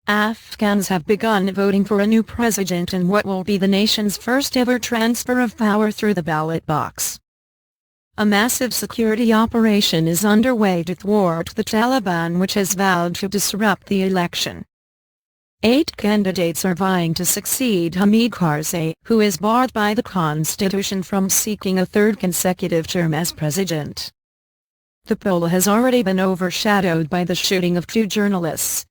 Afghans have begun voting for a new president in what will be the nation's first ever transfer of power through the ballot box. A massive security operation is underway to thwart the Taliban, which has vowed to disrupt the election. 8 candidates are vying to succeed Hamid Karzai, who is barred by the constitution from seeking a third consecutive term as president. The poll has already been overshadowed by the shooting of 2 journalists.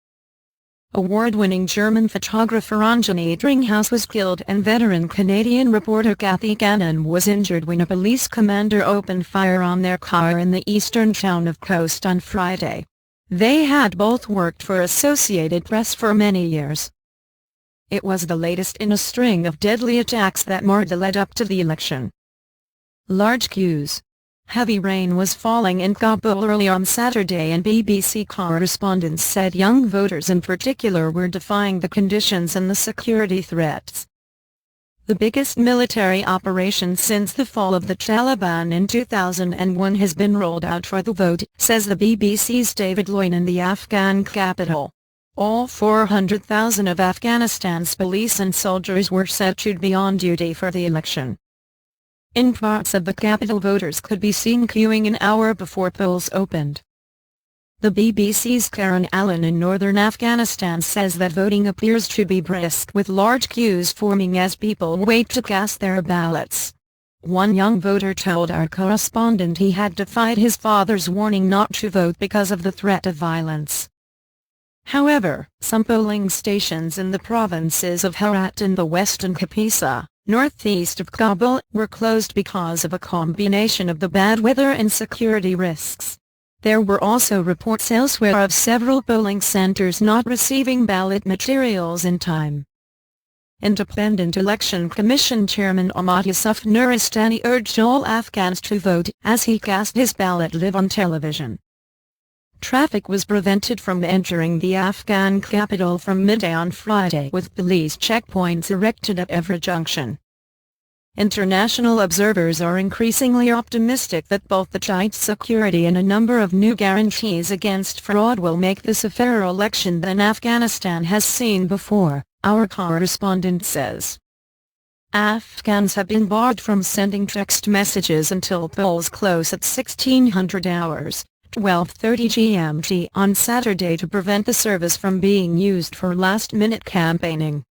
Award-winning German photographer Anjani Dringhouse was killed and veteran Canadian reporter Kathy Gannon was injured when a police commander opened fire on their car in the eastern town of Coast on Friday. They had both worked for Associated Press for many years. It was the latest in a string of deadly attacks that marked the lead-up to the election. Large queues. Heavy rain was falling in Kabul early on Saturday, and BBC correspondents said young voters in particular were defying the conditions and the security threats. The biggest military operation since the fall of the Taliban in 2001 has been rolled out for the vote, says the BBC's David Loyne in the Afghan capital. All 400,000 of Afghanistan's police and soldiers were set to be on duty for the election. In parts of the capital, voters could be seen queuing an hour before polls opened. The BBC's Karen Allen in northern Afghanistan says that voting appears to be brisk, with large queues forming as people wait to cast their ballots. One young voter told our correspondent he had defied his father's warning not to vote because of the threat of violence. However, some polling stations in the provinces of Herat in the west and Kapisa, northeast of Kabul, were closed because of a combination of the bad weather and security risks. There were also reports elsewhere of several polling centers not receiving ballot materials in time. Independent Election Commission Chairman Ahmad Yusuf Nuristani urged all Afghans to vote as he cast his ballot live on television. Traffic was prevented from entering the Afghan capital from midday on Friday, with police checkpoints erected at every junction. International observers are increasingly optimistic that both the tight security and a number of new guarantees against fraud will make this a fairer election than Afghanistan has seen before, our correspondent says. Afghans have been barred from sending text messages until polls close at 1600 hours. 12:30 GMT on Saturday to prevent the service from being used for last-minute campaigning.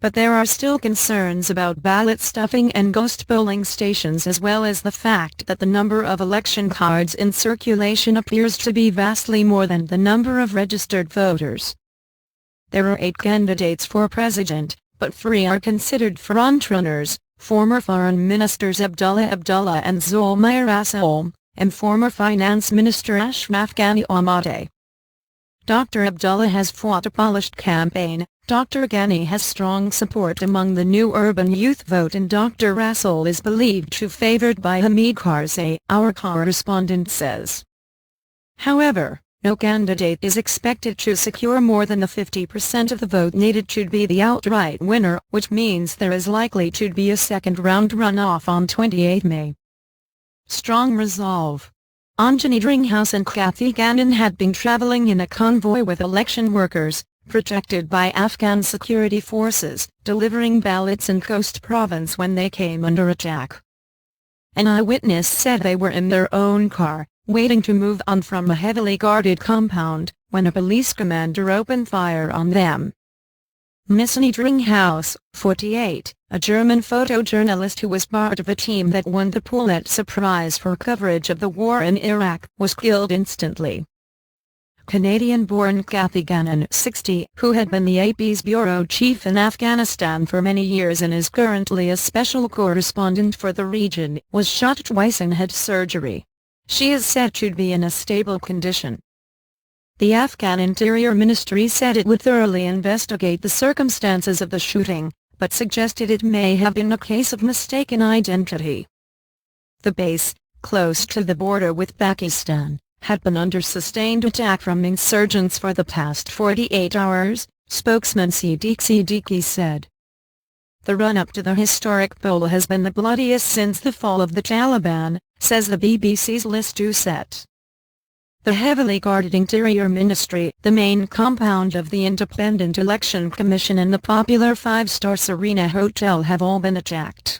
But there are still concerns about ballot stuffing and ghost polling stations, as well as the fact that the number of election cards in circulation appears to be vastly more than the number of registered voters. There are 8 candidates for president, but 3 are considered frontrunners: former Foreign Ministers Abdullah Abdullah and Zulmir Rasool, and former Finance Minister Ashraf Ghani Ahmadeh. Dr. Abdullah has fought a polished campaign, Dr. Ghani has strong support among the new urban youth vote, and Dr. Rasool is believed to favored by Hamid Karzai, our correspondent says. However, no candidate is expected to secure more than the 50% of the vote needed to be the outright winner, which means there is likely to be a second-round runoff on 28 May. Strong resolve. Anjani Dringhouse and Kathy Gannon had been traveling in a convoy with election workers, protected by Afghan security forces, delivering ballots in Khost province when they came under attack. An eyewitness said they were in their own car, waiting to move on from a heavily guarded compound, when a police commander opened fire on them. Anjani Dringhouse, 48, a German photojournalist who was part of a team that won the Pulitzer Prize for coverage of the war in Iraq, was killed instantly. Canadian-born Kathy Gannon, 60, who had been the AP's bureau chief in Afghanistan for many years and is currently a special correspondent for the region, was shot twice and had surgery. She is said to be in a stable condition. The Afghan Interior Ministry said it would thoroughly investigate the circumstances of the shooting, but suggested it may have been a case of mistaken identity. The base, close to the border with Pakistan, had been under sustained attack from insurgents for the past 48 hours, spokesman Siddiqui said. The run-up to the historic poll has been the bloodiest since the fall of the Taliban, says the BBC's Liz Doucette. The heavily guarded Interior Ministry, the main compound of the Independent Election Commission and the popular five-star Serena Hotel have all been attacked.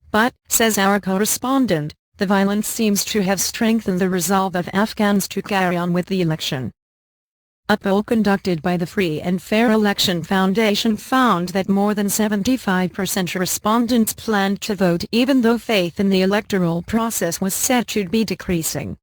But, says our correspondent, the violence seems to have strengthened the resolve of Afghans to carry on with the election. A poll conducted by the Free and Fair Election Foundation found that more than 75% respondents planned to vote even though faith in the electoral process was said to be decreasing.